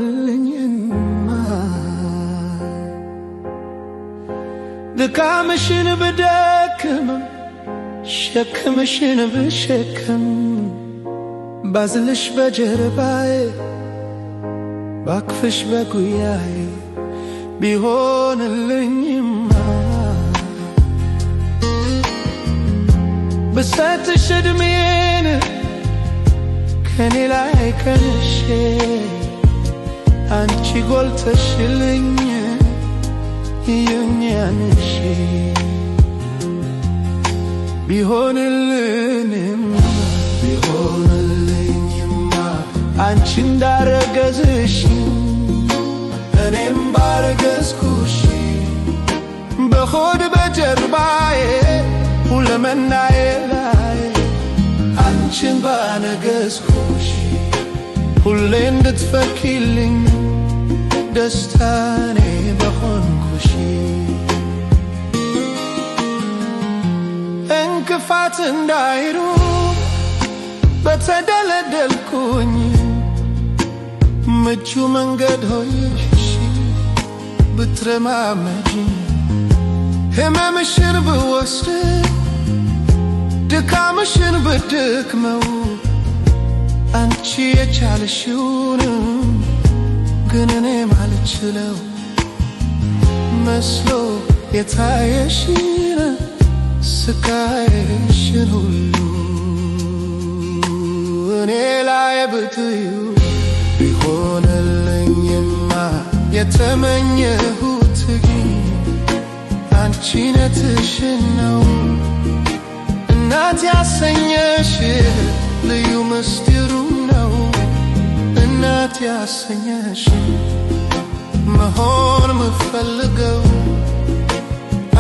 ቢሆንልኝማ ድካምሽን ብደክም ሸክምሽን ብሸከም ባዝልሽ በጀርባዬ ባክፍሽ በጉያዬ ቢሆንልኝማ ብሰጥሽ ዕድሜን ከኔ ላይ ቀንሼ አንቺ ጎልተሽልኝ ያንሺ ቢሆንልኝማ አንቺ እንዳረገዝሽ እኔም ባረገዝኩሽ በሆድ በጀርባዬ ሁለመናዬ ላይ አንቺን ባነገዝኩሽ ሁሌ እንድትፈኪልኝ ደስታኔ በሆንኩሽ እንቅፋት እንዳይሩቅ በተደለደልኩኝ ምቹ መንገድ ሆይሽ ብትረማመጂ ህመምሽን ብወስድ ድካምሽን ብደክመው አንቺ የቻልሽውን ግን እኔ ማልችለው መስሎ የታየሽን ስቃይሽን ሁሉ እኔ ላይ ብትዩ ቢሆንልኝማ የተመኘሁት አንቺነትሽን ነው እናት ያሰኘሽ ልዩ ምስጢሩ ነው እናት ያሰኘሽ መሆን ምፈልገው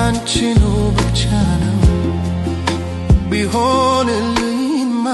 አንቺኑ ብቻ ነው ቢሆንልኝማ